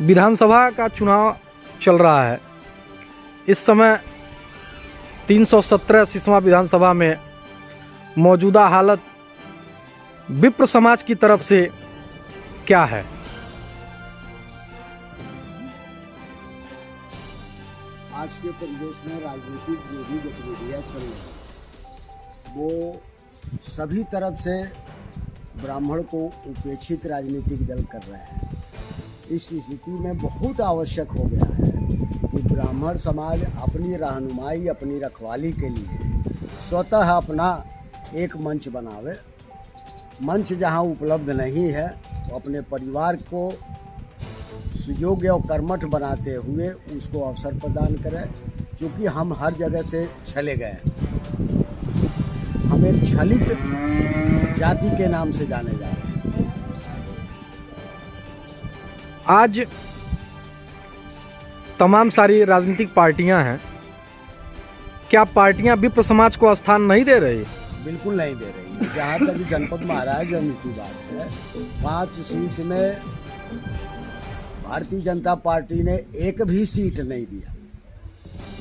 विधानसभा का चुनाव चल रहा है। इस समय 317 विधानसभा में मौजूदा हालत विप्र समाज की तरफ से क्या है? आज के परिवेश में राजनीतिक जो भी गतिविधियाँ चल रही हैं वो सभी तरफ से ब्राह्मण को उपेक्षित राजनीतिक दल कर रहे हैं। इस स्थिति में बहुत आवश्यक हो गया है कि ब्राह्मण समाज अपनी रहनुमाई, अपनी रखवाली के लिए स्वतः अपना एक मंच बनावे। मंच जहां उपलब्ध नहीं है तो अपने परिवार को सुयोग्य और कर्मठ बनाते हुए उसको अवसर प्रदान करें। क्योंकि हम हर जगह से छले गए, हम एक छलित जाति के नाम से जाने जा रहे हैं। आज तमाम सारी राजनीतिक पार्टियां हैं, क्या पार्टियां विप्र समाज को स्थान नहीं दे रही? बिल्कुल नहीं दे रही। जहाँ तक जनपद महाराजगंज की बात है, 5 सीट में भारतीय जनता पार्टी ने एक भी सीट नहीं दिया,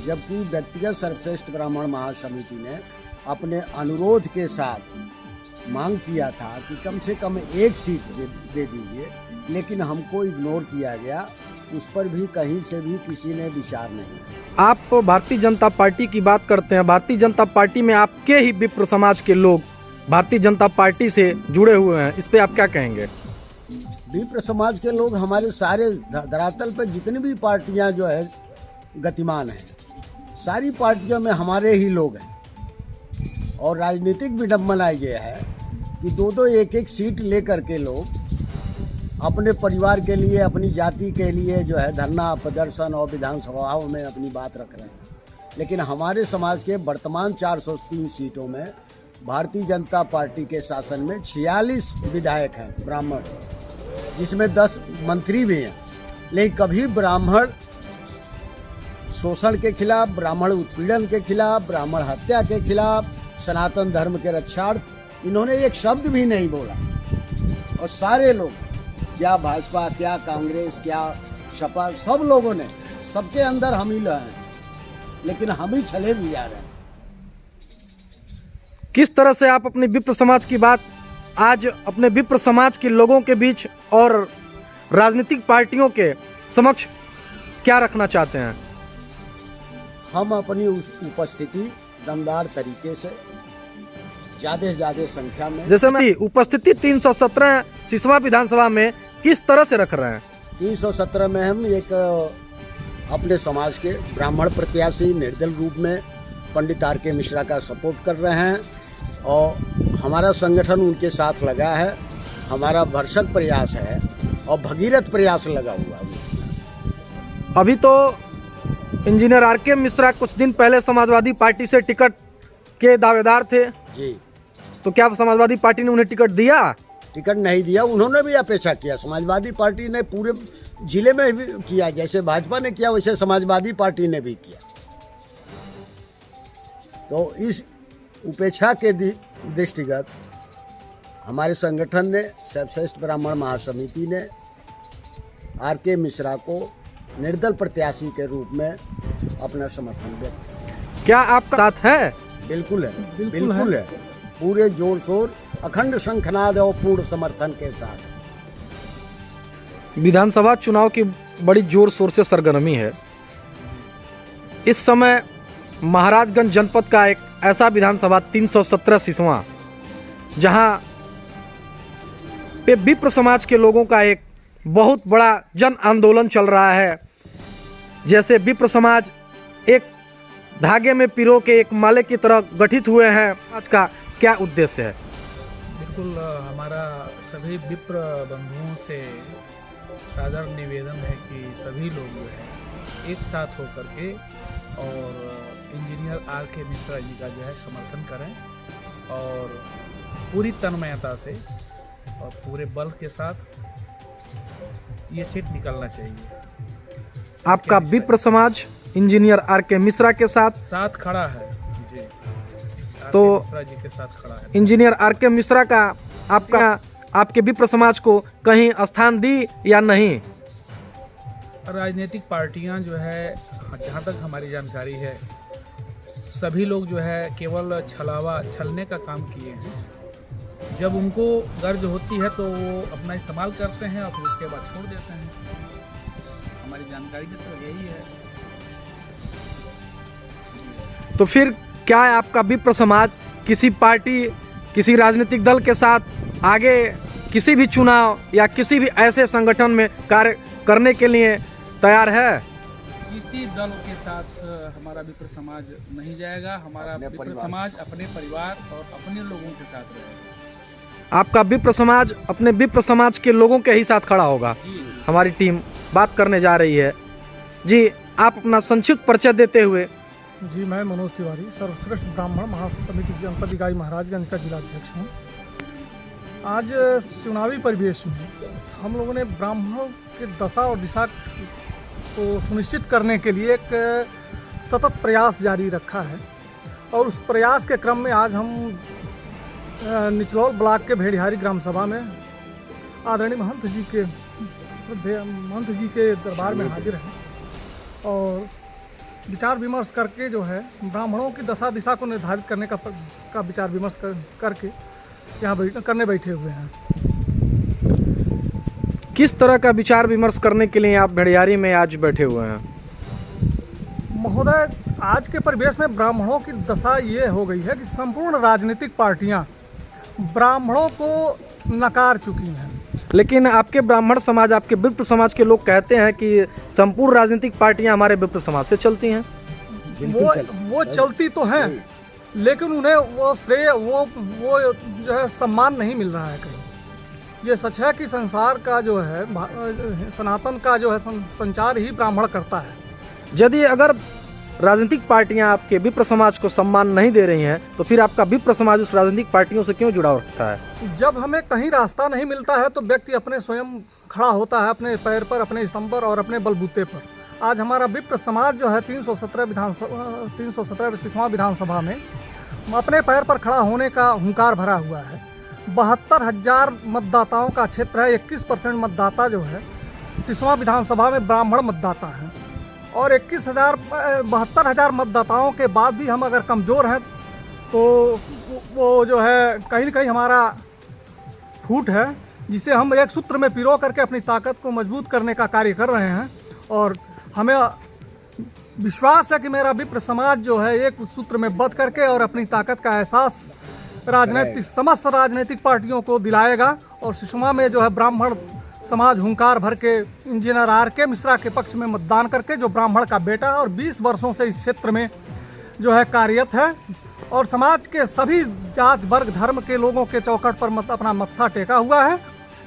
जबकि व्यक्तिगत सर्वश्रेष्ठ ब्राह्मण महासमिति ने अपने अनुरोध के साथ मांग किया था कि कम से कम एक सीट दे दीजिए, लेकिन हमको इग्नोर किया गया। उस पर भी कहीं से भी किसी ने विचार नहीं। आप भारतीय जनता पार्टी की बात करते हैं, भारतीय जनता पार्टी में आपके ही विप्र समाज के लोग भारतीय जनता पार्टी से जुड़े हुए हैं, इस पे आप क्या कहेंगे? विप्र समाज के लोग हमारे सारे धरातल पर जितनी भी पार्टियां जो है गतिमान हैं, सारी पार्टियों में हमारे ही लोग हैं। और राजनीतिक विडम्बना ये है कि 2-2 एक-एक सीट लेकर के लोग अपने परिवार के लिए, अपनी जाति के लिए जो है धरना प्रदर्शन और विधानसभाओं में अपनी बात रख रहे हैं। लेकिन हमारे समाज के वर्तमान 403 सीटों में भारतीय जनता पार्टी के शासन में 46 विधायक हैं ब्राह्मण, जिसमें 10 मंत्री भी हैं। लेकिन कभी ब्राह्मण शोषण के खिलाफ, ब्राह्मण उत्पीड़न के खिलाफ, ब्राह्मण हत्या के खिलाफ, सनातन धर्म के रक्षार्थ इन्होंने एक शब्द भी नहीं बोला। और सारे लोग, क्या भाजपा, क्या कांग्रेस, क्या सपा, सब लोगों ने, सबके अंदर हम ही हैं, लेकिन हम ही छले भी जा रहे हैं। किस तरह से आप अपने विप्र समाज की बात आज अपने विप्र समाज के लोगों के बीच और राजनीतिक पार्टियों के समक्ष क्या रखना चाहते हैं? हम अपनी उस उपस्थिति दमदार तरीके से ज़्यादा संख्या में, जैसे मैं उपस्थिति 317 विधानसभा में किस तरह से रख रहे हैं? 317 में हम एक अपने समाज के ब्राह्मण प्रत्याशी निर्दल रूप में पंडित आर के मिश्रा का सपोर्ट कर रहे हैं और हमारा संगठन उनके साथ लगा है। हमारा भरसक प्रयास है और भगीरथ प्रयास लगा हुआ है। अभी तो इंजीनियर आर के मिश्रा कुछ दिन पहले समाजवादी पार्टी से टिकट के दावेदार थे जी, तो क्या समाजवादी पार्टी ने उन्हें टिकट दिया? टिकट नहीं दिया। उन्होंने भी अपेक्षा किया, समाजवादी पार्टी ने पूरे जिले में भी किया, जैसे भाजपा ने किया वैसे समाजवादी पार्टी ने भी किया। तो इस उपेक्षा के दृष्टिगत हमारे संगठन ने, सर्वश्रेष्ठ ब्राह्मण महासमिति ने आर के मिश्रा को निर्दल प्रत्याशी के रूप में अपना समर्थन व्यक्त किया। क्या आपका साथ है? बिल्कुल है, बिल्कुल है। पूरे जोर शोर, अखंड शंखनाद और पूर्ण समर्थन के साथ। विधानसभा चुनाव की बड़ी जोर शोर से सरगर्मी है। इस समय महाराजगंज जनपद का एक ऐसा विधानसभा 317 जहां पे विप्र समाज के लोगों का एक बहुत बड़ा जन आंदोलन चल रहा है। जैसे विप्र समाज एक धागे में पिरो के एक माले की तरह गठित हुए हैं। आज का क्या उद्देश्य है? बिल्कुल, हमारा सभी विप्र बंधुओं से सादर निवेदन है कि सभी लोग जो है एक साथ होकर के और इंजीनियर आर के मिश्रा जी का जो है समर्थन करें और पूरी तन्मयता से और पूरे बल के साथ ये सीट निकलना चाहिए। आपका विप्र समाज इंजीनियर आर के मिश्रा के साथ खड़ा है जी। तो मिश्रा जी के साथ खड़ा है। इंजीनियर आर के मिश्रा का आपके विप्र समाज को कहीं स्थान दी या नहीं? राजनीतिक पार्टियां जो है, जहां तक हमारी जानकारी है, सभी लोग जो है केवल छलने का काम किए हैं। जब उनको गर्ज होती है तो वो अपना इस्तेमाल करते हैं और फिर उसके बाद छोड़ देते हैं। हमारी जानकारी में तो यही है। तो फिर क्या है, आपका विप्र समाज किसी पार्टी, किसी राजनीतिक दल के साथ आगे किसी भी चुनाव या किसी भी ऐसे संगठन में कार्य करने के लिए तैयार है? किसी दल के साथ हमारा विप्र समाज नहीं जाएगा। हमारा विप्र समाज अपने परिवार और अपने लोगों के साथ रहेगा। आपका विप्र समाज अपने विप्र समाज के लोगों के ही साथ खड़ा होगा। हमारी टीम बात करने जा रही है। जी, आप अपना संक्षिप्त परिचय देते हुए। जी, मैं मनोज तिवारी, सर्वश्रेष्ठ ब्राह्मण महासमिति जनपद इकाई महाराजगंज का जिलाध्यक्ष हूँ। आज चुनावी परिवेश में हम लोगों ने ब्राह्मणों की दशा और दिशा को सुनिश्चित करने के लिए एक सतत प्रयास जारी रखा है और उस प्रयास के क्रम में आज हम निचलौल ब्लॉक के भेड़िहारी ग्राम सभा में आदरणीय महंत जी के दरबार में हाजिर हैं और विचार विमर्श करके जो है ब्राह्मणों की दशा दिशा को निर्धारित करने का विचार विमर्श करके यहाँ करने बैठे हुए हैं। किस तरह का विचार विमर्श करने के लिए आप भेड़ियारी में आज बैठे हुए हैं? महोदय, आज के परिवेश में ब्राह्मणों की दशा ये हो गई है कि संपूर्ण राजनीतिक पार्टियां ब्राह्मणों को नकार चुकी हैं। लेकिन आपके ब्राह्मण समाज, आपके विप्र समाज के लोग कहते हैं कि संपूर्ण राजनीतिक पार्टियां हमारे विप्र समाज से चलती हैं। वो चलती तो हैं, लेकिन उन्हें वो श्रेय, वो जो है सम्मान नहीं मिल रहा है कहीं। ये सच है कि संसार का जो है, सनातन का जो है संचार ही ब्राह्मण करता है। यदि अगर राजनीतिक पार्टियां आपके विप्र समाज को सम्मान नहीं दे रही हैं, तो फिर आपका विप्र समाज उस राजनीतिक पार्टियों से क्यों जुड़ाव रखता है? जब हमें कहीं रास्ता नहीं मिलता है तो व्यक्ति अपने स्वयं खड़ा होता है, अपने पैर पर, अपने स्तंभ पर और अपने बलबूते पर। आज हमारा विप्र समाज जो है 317वां विधानसभा में अपने पैर पर खड़ा होने का हुंकार भरा हुआ है। 72,000 मतदाताओं का क्षेत्र है। 21% मतदाता जो है 30वां विधानसभा में ब्राह्मण मतदाता हैं और 72,000 मतदाताओं के बाद भी हम अगर कमज़ोर हैं तो वो जो है कहीं न कहीं हमारा फूट है, जिसे हम एक सूत्र में पिरो करके अपनी ताकत को मजबूत करने का कार्य कर रहे हैं। और हमें विश्वास है कि मेरा विप्र समाज जो है एक सूत्र में बंध करके और अपनी ताकत का एहसास समस्त राजनीतिक पार्टियों को दिलाएगा। और सुषमा में जो है ब्राह्मण समाज हुंकार भर के इंजीनियर आर के मिश्रा के पक्ष में मतदान करके, जो ब्राह्मण का बेटा और 20 वर्षों से इस क्षेत्र में जो है कार्यरत है और समाज के सभी जात वर्ग धर्म के लोगों के चौखट पर अपना मत्था टेका हुआ है,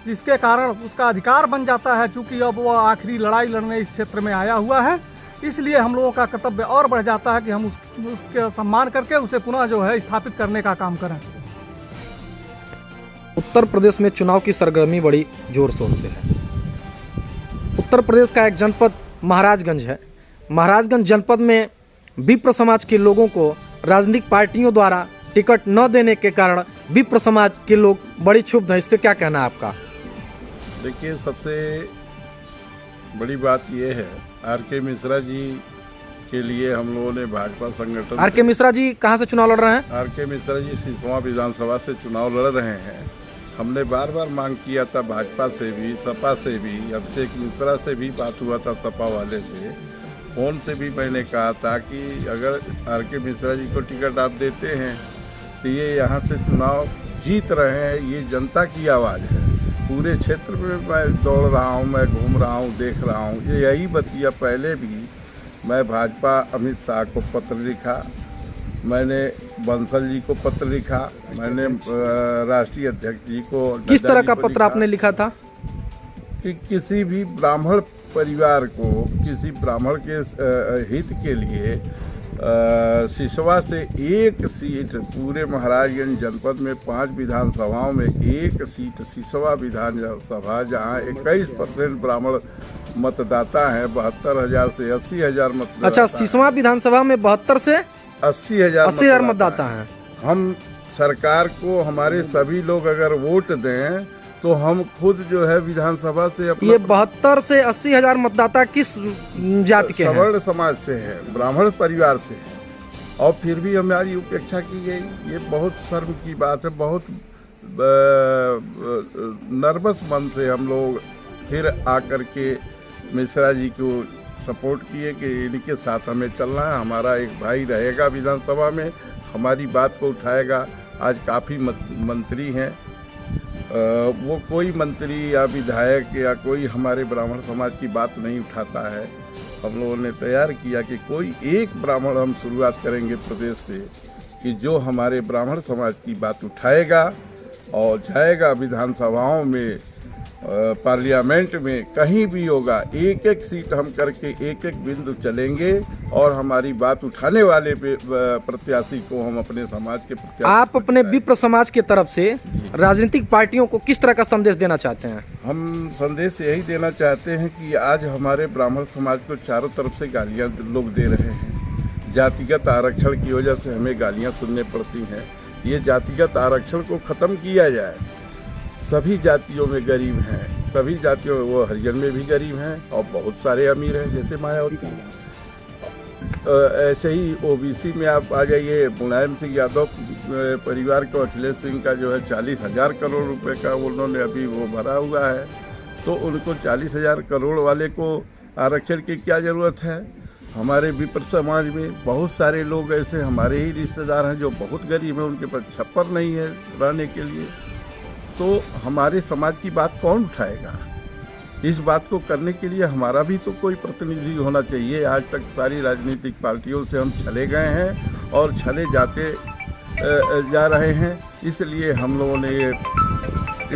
जिसके कारण उसका अधिकार बन जाता है। चूँकि अब वो आखिरी लड़ाई लड़ने इस क्षेत्र में आया हुआ है, इसलिए हम लोगों का कर्तव्य और बढ़ जाता है कि हम उसके सम्मान करके उसे पुनः जो है स्थापित करने का काम करें। उत्तर प्रदेश में चुनाव की सरगर्मी बड़ी जोर शोर से है। उत्तर प्रदेश का एक जनपद महाराजगंज है। महाराजगंज जनपद में विप्र समाज के लोगों को राजनीतिक पार्टियों द्वारा टिकट न देने के कारण विप्र समाज के लोग बड़ी क्षुब्ध हैं। इस पर क्या कहना है आपका? देखिए, सबसे बड़ी बात यह है, आर के मिश्रा जी के लिए हम लोगों ने भाजपा संगठन। आर के मिश्रा जी कहाँ से चुनाव लड़ रहे हैं? आर के मिश्रा जी 30वां विधानसभा से चुनाव लड़ रहे हैं। हमने बार बार मांग किया था, भाजपा से भी, सपा से भी, अभिषेक मिश्रा से भी बात हुआ था, सपा वाले से, फोन से भी मैंने कहा था कि अगर आर के मिश्रा जी को टिकट आप देते हैं तो ये यहाँ से चुनाव जीत रहे हैं। ये जनता की आवाज़ है। पूरे क्षेत्र में मैं दौड़ रहा हूँ, मैं घूम रहा हूँ, देख रहा हूँ। ये यही बतिया पहले भी मैं भाजपा अमित शाह को पत्र लिखा, मैंने बंसल जी को पत्र लिखा, मैंने राष्ट्रीय अध्यक्ष जी को। किस तरह का पत्र आपने लिखा था? कि किसी भी ब्राह्मण परिवार को, किसी ब्राह्मण के हित के लिए सिसवा से एक सीट, पूरे महाराजगंज जनपद में 5 विधानसभाओं में एक सीट सिसवा विधानसभा, जहां 21% ब्राह्मण मतदाता हैं। 72,000 से 80,000 मतदाता। अच्छा, सिसवा विधानसभा में 72 से 80,000 मतदाता हैं। हम सरकार को हमारे सभी लोग अगर वोट दें तो हम खुद जो है विधानसभा से अपना, ये 72 से 80,000 मतदाता किस जाति के हैं? सवर्ण समाज से है, ब्राह्मण परिवार से है, और फिर भी हमारी उपेक्षा की गई। ये बहुत शर्म की बात है। बहुत नर्वस मन से हम लोग फिर आकर के मिश्रा जी को सपोर्ट किए कि इनके साथ हमें चलना है। हमारा एक भाई रहेगा विधानसभा में, हमारी बात को उठाएगा। आज काफ़ी मंत्री हैं, वो कोई मंत्री या विधायक या कोई हमारे ब्राह्मण समाज की बात नहीं उठाता है। हम लोगों ने तैयार किया कि कोई एक ब्राह्मण हम शुरुआत करेंगे प्रदेश से कि जो हमारे ब्राह्मण समाज की बात उठाएगा और जाएगा विधानसभाओं में, पार्लियामेंट में, कहीं भी होगा, एक एक सीट हम करके एक एक बिंदु चलेंगे और हमारी बात उठाने वाले प्रत्याशी को हम अपने समाज के प्रत्याशी। आप अपने विप्र समाज की तरफ से राजनीतिक पार्टियों को किस तरह का संदेश देना चाहते हैं? हम संदेश यही देना चाहते हैं कि आज हमारे ब्राह्मण समाज को चारों तरफ से गालियां लोग दे रहे हैं। जातिगत आरक्षण की वजह से हमें गालियां सुनने पड़ती हैं। ये जातिगत आरक्षण को ख़त्म किया जाए। सभी जातियों में गरीब हैं, सभी जातियों में, वो हरिजन में भी गरीब हैं और बहुत सारे अमीर हैं, जैसे मायावती। ऐसे ही ओबीसी में आप आ जाइए, मुलायम सिंह यादव परिवार को, अखिलेश सिंह का जो है 40,000 करोड़ रुपए का उन्होंने अभी वो भरा हुआ है, तो उनको 40,000 करोड़ वाले को आरक्षण की क्या ज़रूरत है? हमारे विप्र समाज में बहुत सारे लोग ऐसे हमारे ही रिश्तेदार हैं जो बहुत गरीब हैं, उनके पास छप्पर नहीं है रहने के लिए। तो हमारे समाज की बात कौन उठाएगा? इस बात को करने के लिए हमारा भी तो कोई प्रतिनिधि होना चाहिए। आज तक सारी राजनीतिक पार्टियों से हम छले गए हैं और छले जाते जा रहे हैं। इसलिए हम लोगों ने ये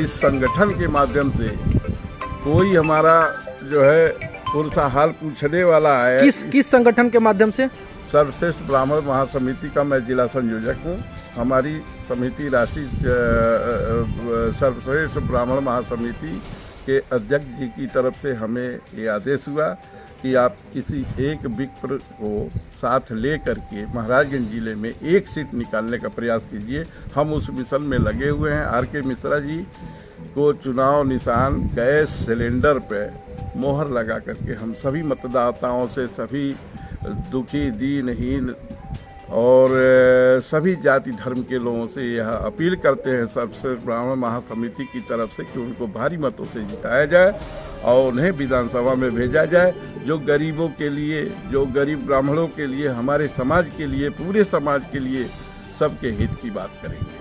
इस संगठन के माध्यम से, कोई हमारा जो है पुरसा हाल पूछने वाला है। किस संगठन के माध्यम से? सर्वश्रेष्ठ ब्राह्मण महासमिति का मैं जिला संयोजक हूँ। हमारी समिति राष्ट्रीय सर्वश्रेष्ठ ब्राह्मण महासमिति के अध्यक्ष जी की तरफ से हमें ये आदेश हुआ कि आप किसी एक विप्र को साथ ले करके महाराजगंज जिले में एक सीट निकालने का प्रयास कीजिए। हम उस मिशन में लगे हुए हैं। आर.के. मिश्रा जी को चुनाव निशान गैस सिलेंडर पे मोहर लगा करके हम सभी मतदाताओं से, सभी दुखी, दीनहीन और सभी जाति धर्म के लोगों से यह अपील करते हैं सबसे ब्राह्मण महासमिति की तरफ से कि उनको भारी मतों से जिताया जाए और उन्हें विधानसभा में भेजा जाए, जो गरीबों के लिए, जो गरीब ब्राह्मणों के लिए, हमारे समाज के लिए, पूरे समाज के लिए, सबके हित की बात करेंगे।